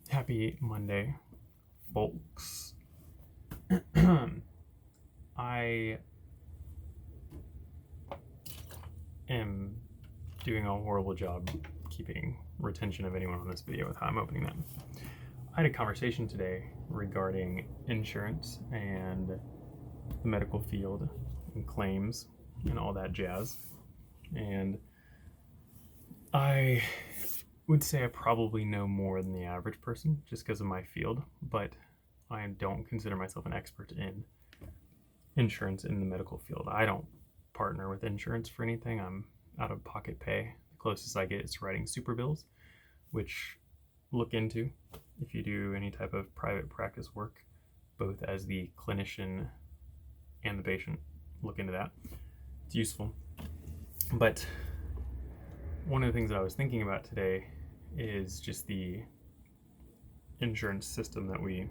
Happy Monday, folks. I am doing a horrible job keeping retention of anyone on this video with how I'm opening them. I had a conversation today regarding insurance and the medical field and claims and all that jazz. And I would say I probably know more than the average person just because of my field, but I don't consider myself an expert in insurance in the medical field. I don't partner with insurance for anything. I'm out of pocket pay. The closest I get is writing super bills, which look into if you do any type of private practice work, both as the clinician and the patient. Look into that. It's useful. But one of the things that I was thinking about today is just the insurance system that we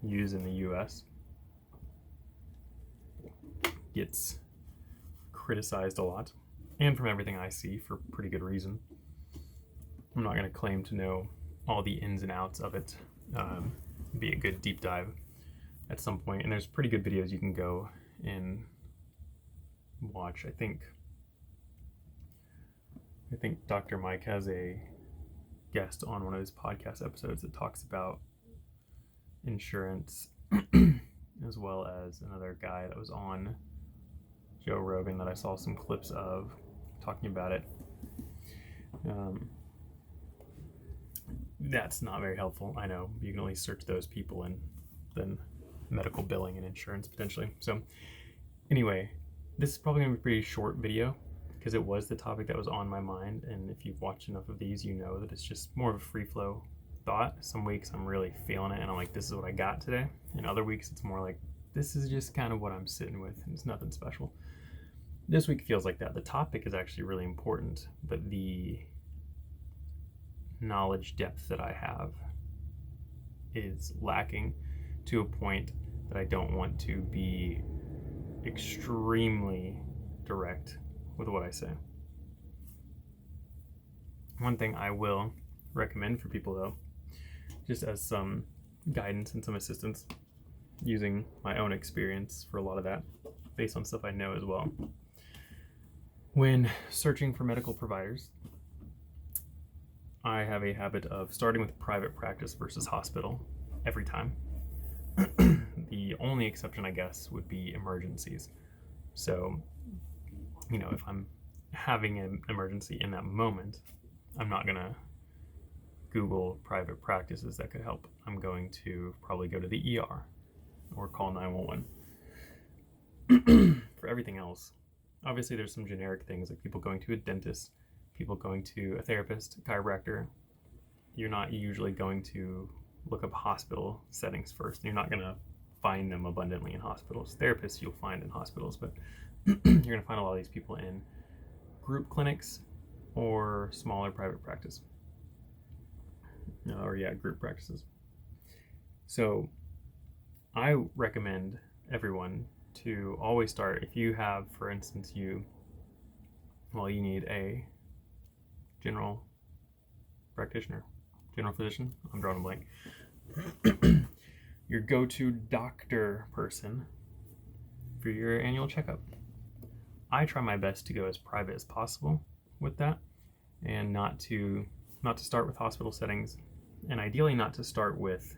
use in the US gets criticized a lot, and from everything I see, for pretty good reason. I'm not going to claim to know all the ins and outs of it. Be a good deep dive at some point, and there's pretty good videos you can go and watch. I think Dr. Mike has a guest on one of his podcast episodes that talks about insurance, as well as another guy that was on Joe Rogan that I saw some clips of talking about it. That's not very helpful. I know you can only search those people and then medical billing and insurance potentially. So anyway, this is probably going to be a pretty short video because it was the topic that was on my mind, and if you've watched enough of these, you know that it's just more of a free flow thought. Some weeks I'm really feeling it and I'm like, this is what I got today, and other weeks it's more like, this is just kind of what I'm sitting with and it's nothing special. This week feels like that. The topic is actually really important, but the knowledge depth that I have is lacking to a point that I don't want to be extremely direct with what I say. One thing I will recommend for people, though, just as some guidance and some assistance, using my own experience for a lot of that, based on stuff I know as well. When searching for medical providers, I have a habit of starting with private practice versus hospital every time. The only exception, I guess, would be emergencies. So, if I'm having an emergency in that moment, I'm not going to Google private practices that could help. I'm going to probably go to the ER or call 911. For everything else, obviously there's some generic things like people going to a dentist, people going to a therapist, chiropractor. You're not usually going to look up hospital settings first. You're not going to find them abundantly in hospitals. Therapists you'll find in hospitals, but you're going to find a lot of these people in group clinics or smaller private practice. Group practices. So I recommend everyone to always start, if you have, for instance, you need a general practitioner, general physician, I'm drawing a blank, your go-to doctor person for your annual checkup. I try my best to go as private as possible with that, and not to start with hospital settings, and ideally not to start with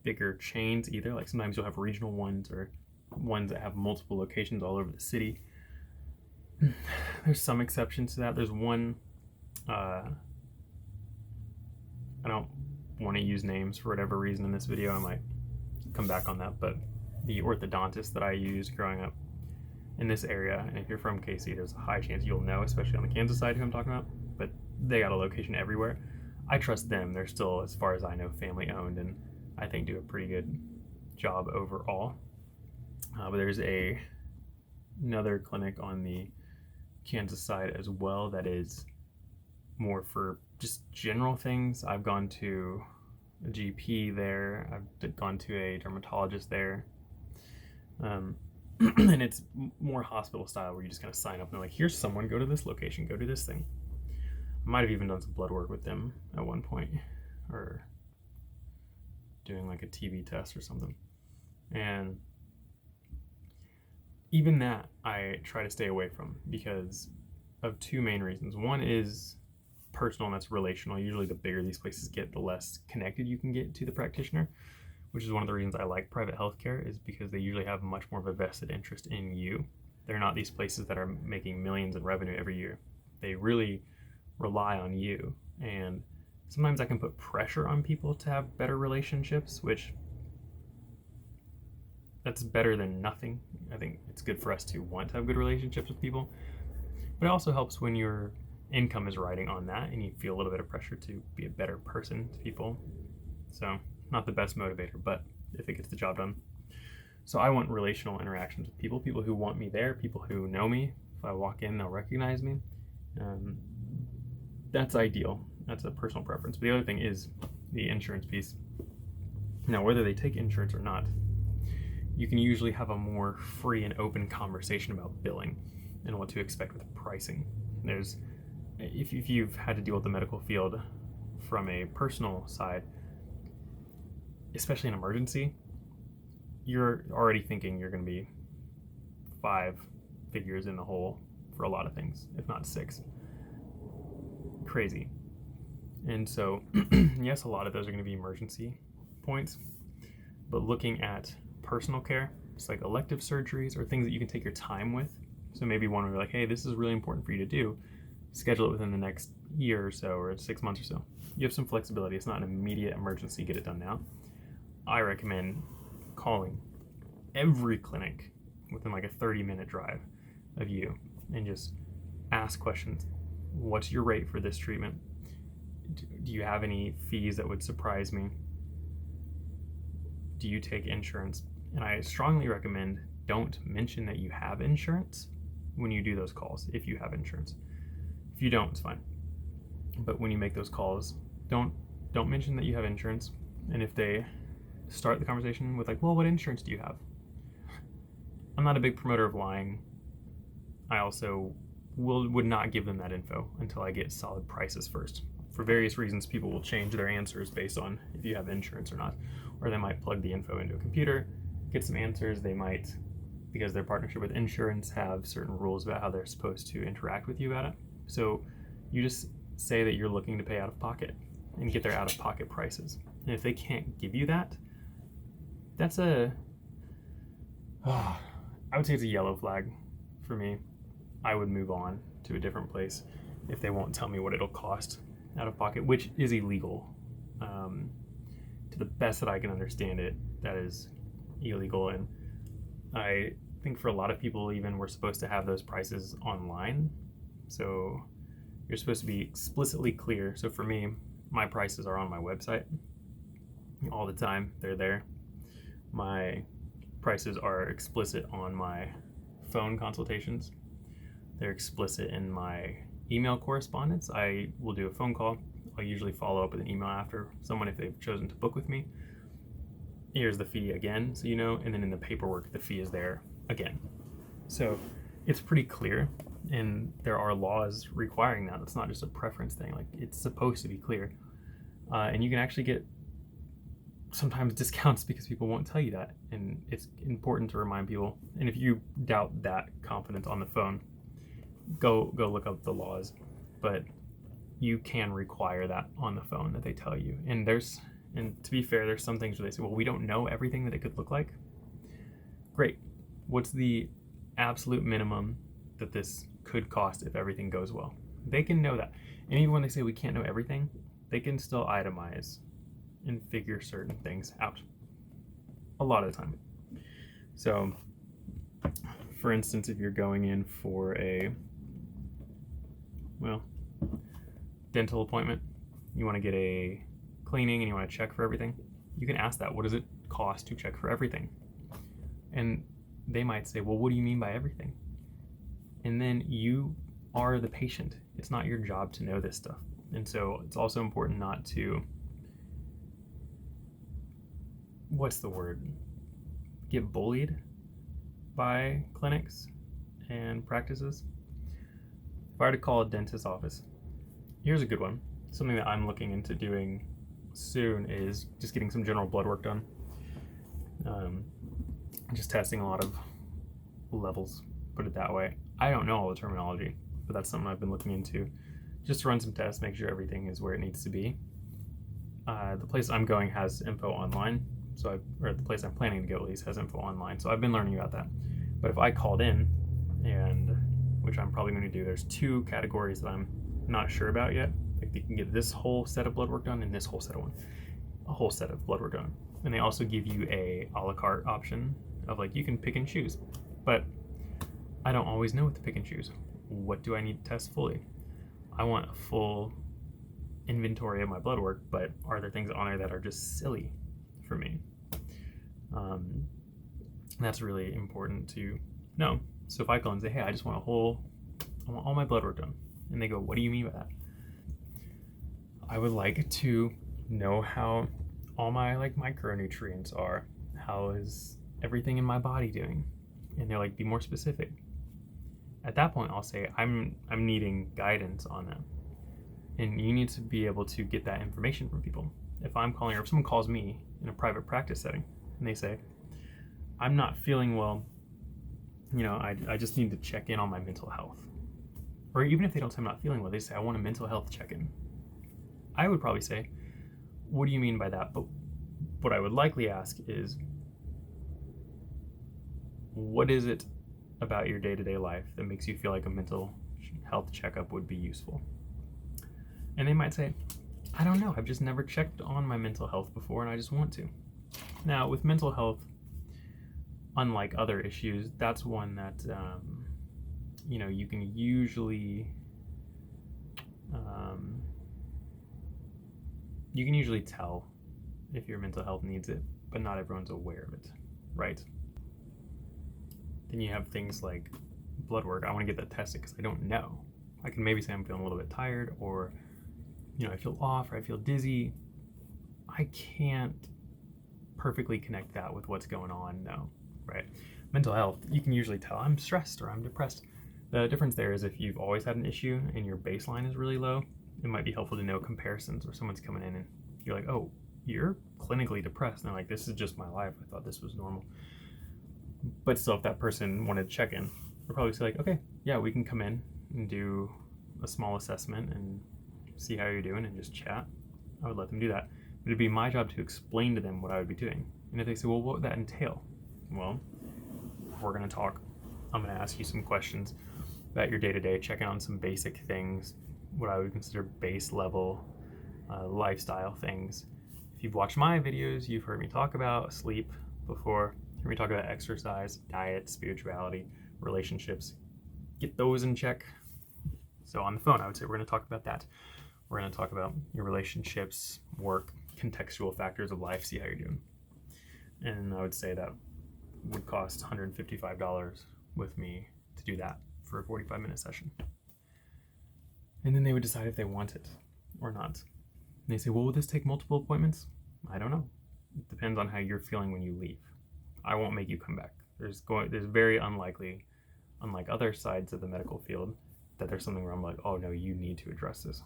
bigger chains either. Like sometimes you'll have regional ones or ones that have multiple locations all over the city. There's some exceptions to that. There's one, I don't want to use names for whatever reason in this video. I might come back on that, but the orthodontist that I used growing up in this area, and if you're from KC, there's a high chance you'll know, especially on the Kansas side, who I'm talking about, but they got a location everywhere. I trust them. They're still, as far as I know, family owned, and I think do a pretty good job overall. But there's another clinic on the Kansas side as well that is more for just general things. I've gone to a GP there. I've gone to a dermatologist there. And it's more hospital style, where you just kind of sign up and they're like, here's someone, go to this location, go do this thing. I might have even done some blood work with them at one point, or doing like a TB test or something. And even that I try to stay away from because of two main reasons. One is personal, and that's relational. Usually the bigger these places get, the less connected you can get to the practitioner, which is one of the reasons I like private healthcare, is because they usually have much more of a vested interest in you. They're not these places that are making millions in revenue every year. They really rely on you. And sometimes I can put pressure on people to have better relationships, which that's better than nothing. I think it's good for us to want to have good relationships with people, but it also helps when your income is riding on that and you feel a little bit of pressure to be a better person to people. So not the best motivator, but if it gets the job done. So I want relational interactions with people, people who want me there, people who know me. If I walk in, they'll recognize me. That's ideal. That's a personal preference. But the other thing is the insurance piece. Now, whether they take insurance or not, you can usually have a more free and open conversation about billing and what to expect with pricing. If you've had to deal with the medical field from a personal side, especially an emergency, you're already thinking you're going to be 5 figures in the hole for a lot of things, if not 6. Crazy. And so, yes, a lot of those are going to be emergency points, but looking at personal care, it's like elective surgeries or things that you can take your time with. So maybe one would be like, hey, this is really important for you to do. Schedule it within the next year or so, or 6 months or so. You have some flexibility. It's not an immediate emergency, get it done now. I recommend calling every clinic within like a 30-minute drive of you and just ask questions. What's your rate for this treatment? Do you have any fees that would surprise me? Do you take insurance? And I strongly recommend don't mention that you have insurance when you do those calls, if you have insurance. If you don't, it's fine. But when you make those calls, don't mention that you have insurance. And if they start the conversation with like, well, what insurance do you have? I'm not a big promoter of lying. I also would not give them that info until I get solid prices first. For various reasons, people will change their answers based on if you have insurance or not. Or they might plug the info into a computer, get some answers. They might, because their partnership with insurance, have certain rules about how they're supposed to interact with you about it. So you just say that you're looking to pay out of pocket and get their out of pocket prices. And if they can't give you that, that's I would say it's a yellow flag for me. I would move on to a different place if they won't tell me what it'll cost out of pocket, which is illegal. To the best that I can understand it, that is illegal. And I think for a lot of people, even, we're supposed to have those prices online. So you're supposed to be explicitly clear. So for me, my prices are on my website all the time. They're there. My prices are explicit on my phone consultations. They're explicit in my email correspondence. I will do a phone call. I'll usually follow up with an email after someone if they've chosen to book with me. Here's the fee again, so you know, and then in the paperwork, the fee is there again. So it's pretty clear, and there are laws requiring that. It's not just a preference thing. Like, it's supposed to be clear. And you can actually get sometimes discounts because people won't tell you that, and it's important to remind people. And if you doubt that confidence on the phone, go look up the laws. But you can require that on the phone, that they tell you. And to be fair, there's some things where they say, well, we don't know everything that it could look like. Great. What's the absolute minimum that this could cost if everything goes well? They can know that. And even when they say we can't know everything, they can still itemize and figure certain things out a lot of the time. So, for instance, if you're going in for a dental appointment, you want to get a cleaning and you want to check for everything, you can ask that, what does it cost to check for everything? And they might say, well, what do you mean by everything? And then you are the patient. It's not your job to know this stuff. And so it's also important not to, get bullied by clinics and practices. If I were to call a dentist's office Here's a good one. Something that I'm looking into doing soon is just getting some general blood work done. Just testing a lot of levels, put it that way. I don't know all the terminology, but that's something I've been looking into. Just to run some tests, make sure everything is where it needs to be. The place I'm going has info online, or the place I'm planning to go at least has info online, so I've been learning about that. But if I called in, and which I'm probably going to do, there's 2 categories that I'm not sure about yet. Like they can get this whole set of blood work done and this whole set of blood work done. And they also give you a la carte option of like you can pick and choose. But I don't always know what to pick and choose. What do I need to test fully? I want a full inventory of my blood work, but are there things on there that are just silly for me? That's really important to know. So if I call and say, hey, I want all my blood work done, and they go, what do you mean by that? I would like to know how all my like micronutrients are. How is everything in my body doing? And they're like, be more specific. At that point, I'll say, I'm needing guidance on that. And you need to be able to get that information from people. If I'm calling, or if someone calls me in a private practice setting, and they say, I'm not feeling well, I just need to check in on my mental health. Or even if they don't say I'm not feeling well, they say, I want a mental health check-in. I would probably say, what do you mean by that? But what I would likely ask is, what is it about your day-to-day life that makes you feel like a mental health checkup would be useful? And they might say, I don't know, I've just never checked on my mental health before and I just want to. Now, with mental health, unlike other issues, that's one that, you can usually tell if your mental health needs it, but not everyone's aware of it, right? Then you have things like blood work. I want to get that tested because I don't know. I can maybe say I'm feeling a little bit tired, or I feel off, or I feel dizzy. I can't perfectly connect that with what's going on, no, right? Mental health, you can usually tell I'm stressed or I'm depressed. The difference there is if you've always had an issue and your baseline is really low, it might be helpful to know comparisons, or someone's coming in and you're like, oh, you're clinically depressed. And they're like, this is just my life. I thought this was normal. But still, if that person wanted to check in, we'll probably say like, okay, yeah, we can come in and do a small assessment and see how you're doing and just chat. I would let them do that. But it'd be my job to explain to them what I would be doing. And if they say, well, what would that entail? Well, we're going to talk. I'm going to ask you some questions about your day-to-day, checking on some basic things, what I would consider base level lifestyle things. If you've watched my videos, you've heard me talk about sleep before. You've heard me talk about exercise, diet, spirituality, relationships. Get those in check. So on the phone, I would say we're going to talk about that. We're going to talk about your relationships, work, contextual factors of life, see how you're doing. And I would say that would cost $155 with me to do that for a 45-minute session. And then they would decide if they want it or not. And they say, well, will this take multiple appointments? I don't know. It depends on how you're feeling when you leave. I won't make you come back. There's very unlikely, unlike other sides of the medical field, that there's something where I'm like, oh no, you need to address this.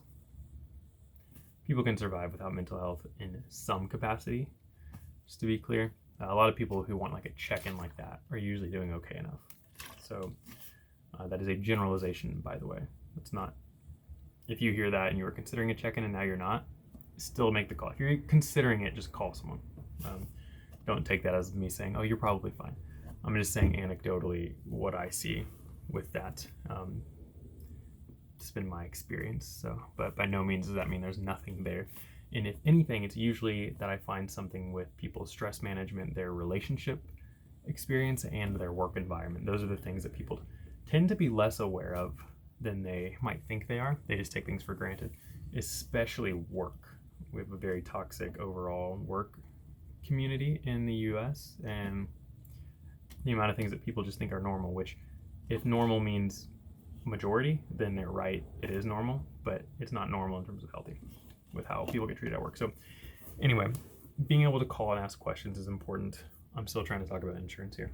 People can survive without mental health in some capacity, just to be clear. A lot of people who want like a check-in like that are usually doing okay enough. So that is a generalization, by the way. It's not, if you hear that and you were considering a check-in and now you're not, still make the call. If you're considering it, just call someone. Don't take that as me saying, oh, you're probably fine. I'm just saying anecdotally what I see with that. It's been my experience. So, but by no means does that mean there's nothing there. And if anything, it's usually that I find something with people's stress management, their relationship experience, and their work environment. Those are the things that people tend to be less aware of than they might think they are. They just take things for granted, especially work. We have a very toxic overall work community in the US, and the amount of things that people just think are normal, which if normal means majority, then they're right, it is normal, but it's not normal in terms of healthy with how people get treated at work. So anyway, being able to call and ask questions is important. I'm still trying to talk about insurance here.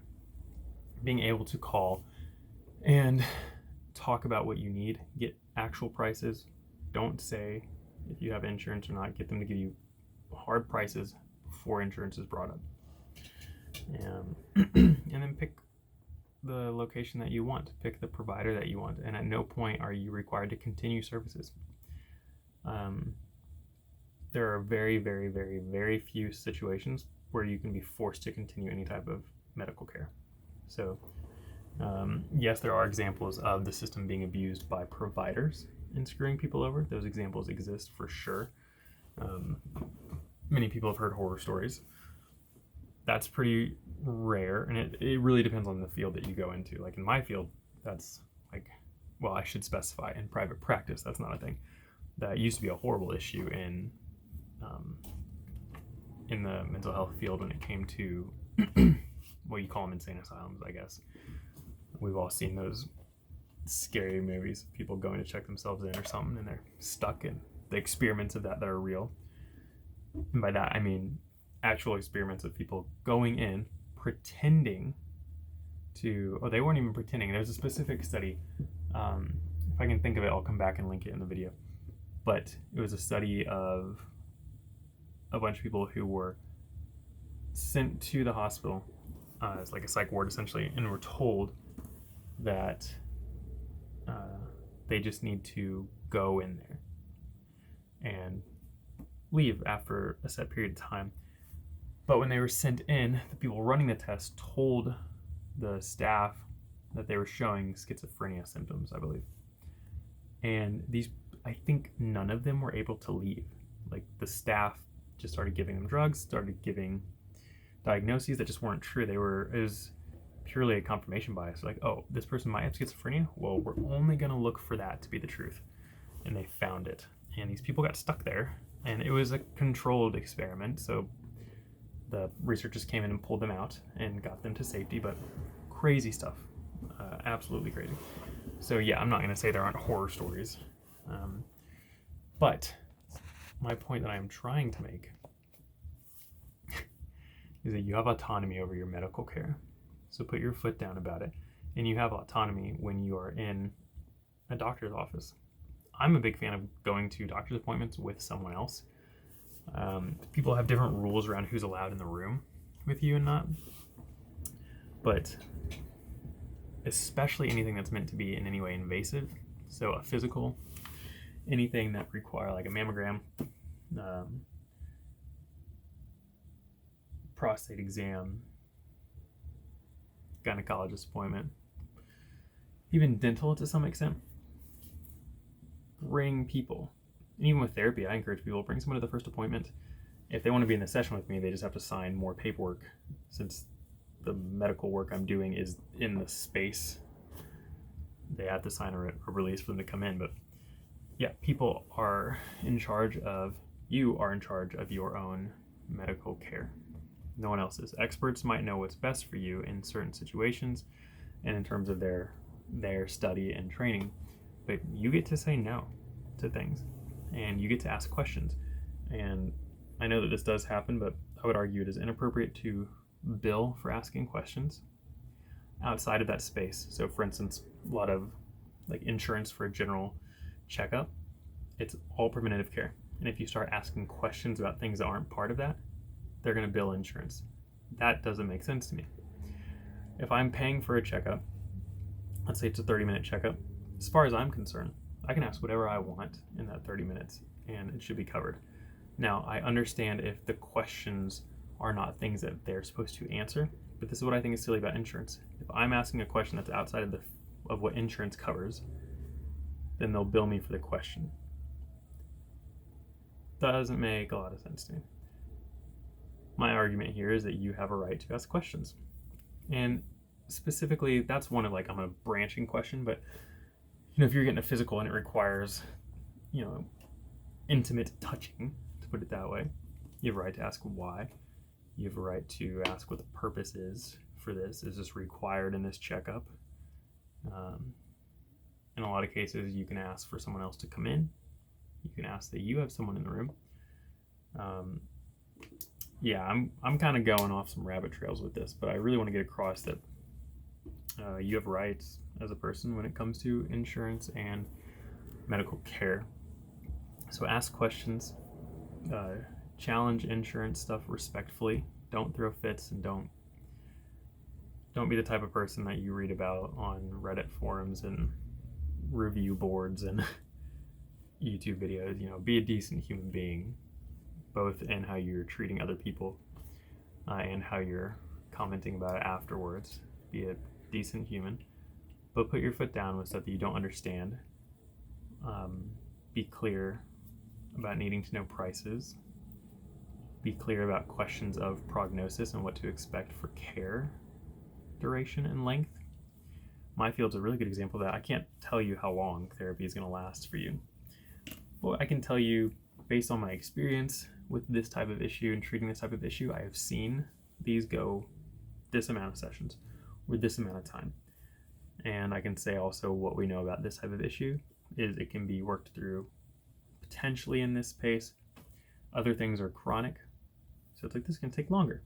Being able to call and talk about what you need, get actual prices, Don't say if you have insurance or not. Get them to give you hard prices before insurance is brought up. And then pick the location that you want. Pick the provider that you want. And at no point are you required to continue services. There are very, very, very, very few situations where you can be forced to continue any type of medical care. So, yes, there are examples of the system being abused by providers and screwing people over. Those examples exist for sure. Many people have heard horror stories. That's pretty rare, and it really depends on the field that you go into. Like in my field, that's like, well, I should specify in private practice, that's not a thing. That used to be a horrible issue in the mental health field when it came to what you call them insane asylums, I guess. We've all seen those scary movies, people going to check themselves in or something, and they're stuck in the experiments of that are real. And by that, I mean actual experiments of people going in, pretending to, they weren't even pretending. There's a specific study. If I can think of it, I'll come back and link it in the video. But it was a study of a bunch of people who were sent to the hospital as like a psych ward essentially, and were told that they just need to go in there and leave after a set period of time. But when they were sent in, the people running the test told the staff that they were showing schizophrenia symptoms, I believe. And these, I think none of them were able to leave. Like the staff just started giving them drugs, started giving diagnoses that just weren't true. It was purely a confirmation bias. Like, oh, this person might have schizophrenia? Well, we're only gonna look for that to be the truth. And they found it. And these people got stuck there. And it was a controlled experiment, so the researchers came in and pulled them out and got them to safety, but crazy stuff. Absolutely crazy. So yeah, I'm not gonna say there aren't horror stories. But my point that I'm trying to make is that you have autonomy over your medical care. So put your foot down about it. And you have autonomy when you are in a doctor's office. I'm a big fan of going to doctor's appointments with someone else. People have different rules around who's allowed in the room with you and not. But especially anything that's meant to be in any way invasive. So a physical, anything that require like a mammogram, prostate exam, gynecologist appointment, even dental to some extent. Bring people. And even with therapy, I encourage people to bring someone to the first appointment. If they want to be in the session with me, they just have to sign more paperwork, since the medical work I'm doing is in the space. They have to sign a release for them to come in. But yeah, people are in charge of, you are in charge of your own medical care. No one else is. Experts might know what's best for you in certain situations and in terms of their study and training, but you get to say no to things and you get to ask questions. And I know that this does happen, but I would argue it is inappropriate to bill for asking questions outside of that space. So for instance, a lot of like insurance for a general checkup, it's all preventative care. And if you start asking questions about things that aren't part of that, they're going to bill insurance. That doesn't make sense to me. If I'm paying for a checkup, let's say it's a 30-minute checkup, as far as I'm concerned, I can ask whatever I want in that 30 minutes and it should be covered. Now, I understand if the questions are not things that they're supposed to answer, but this is what I think is silly about insurance. If I'm asking a question that's outside of what insurance covers, then they'll bill me for the question. That doesn't make a lot of sense to me. My argument here is that you have a right to ask questions. And specifically, that's one of like, I'm a branching question, but if you're getting a physical and it requires, intimate touching, to put it that way, you have a right to ask why. You have a right to ask what the purpose is for this. Is this required in this checkup? In a lot of cases, you can ask for someone else to come in. You can ask that you have someone in the room. Yeah, I'm kind of going off some rabbit trails with this, but I really want to get across that you have rights as a person when it comes to insurance and medical care. So ask questions, challenge insurance stuff respectfully. Don't throw fits, and don't be the type of person that you read about on Reddit forums and review boards and YouTube videos. Be a decent human being, both in how you're treating other people and how you're commenting about it afterwards. Be a decent human, but put your foot down with stuff that you don't understand. Be clear about needing to know prices. Be clear about questions of prognosis and what to expect for care duration and length. My field's a really good example of that. I can't tell you how long therapy is going to last for you. Well, I can tell you, based on my experience with this type of issue and treating this type of issue, I have seen these go this amount of sessions with this amount of time. And I can say also what we know about this type of issue is it can be worked through potentially in this pace. Other things are chronic, so it's like this can take longer.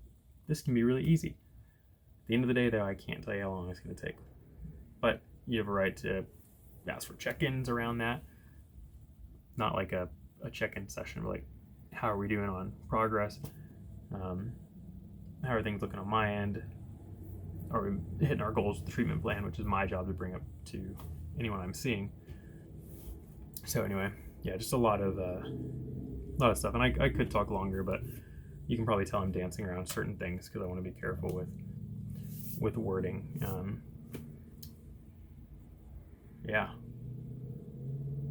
This can be really easy. At the end of the day, though, I can't tell you how long it's going to take. But you have a right to ask for check-ins around that. Not like a check-in session, but like, how are we doing on progress? How are things looking on my end? Are we hitting our goals with the treatment plan, which is my job to bring up to anyone I'm seeing. So anyway, yeah, just a lot of stuff. And I could talk longer, but you can probably tell I'm dancing around certain things because I want to be careful with wording. Yeah,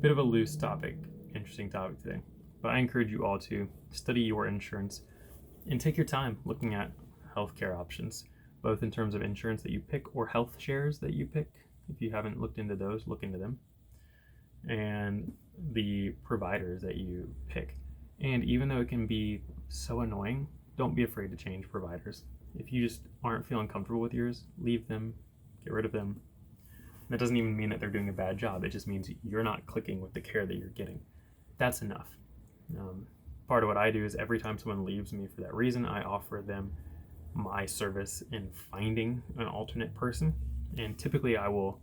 bit of a loose topic, interesting topic today. But I encourage you all to study your insurance and take your time looking at healthcare options, both in terms of insurance that you pick or health shares that you pick. If you haven't looked into those, look into them. And the providers that you pick. And even though it can be so annoying, don't be afraid to change providers. If you just aren't feeling comfortable with yours, leave them, get rid of them. That doesn't even mean that they're doing a bad job. It just means you're not clicking with the care that you're getting. That's enough. Part of what I do is every time someone leaves me for that reason, I offer them my service in finding an alternate person. And typically I will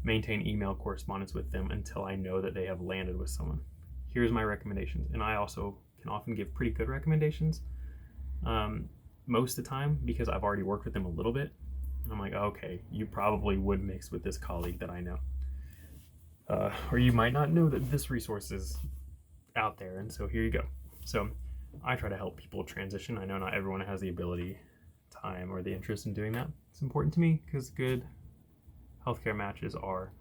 maintain email correspondence with them until I know that they have landed with someone. Here's my recommendations. And I also can often give pretty good recommendations most of the time because I've already worked with them a little bit. And I'm like, okay, you probably would mix with this colleague that I know. Or you might not know that this resource is out there, and so here you go. So I try to help people transition. I know not everyone has the ability, time, or the interest in doing that. It's important to me because good healthcare matches are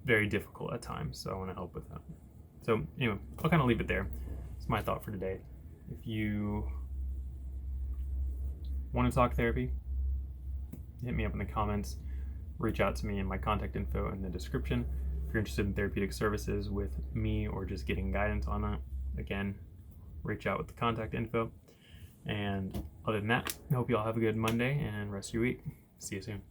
very difficult at times, so I want to help with that. So anyway, I'll kind of leave it there. It's my thought for today. If you want to talk therapy, hit me up in the comments, reach out to me in my contact info in the description. If you're interested in therapeutic services with me or just getting guidance on that, again, reach out with the contact info. And other than that, I hope you all have a good Monday and rest of your week. See you soon.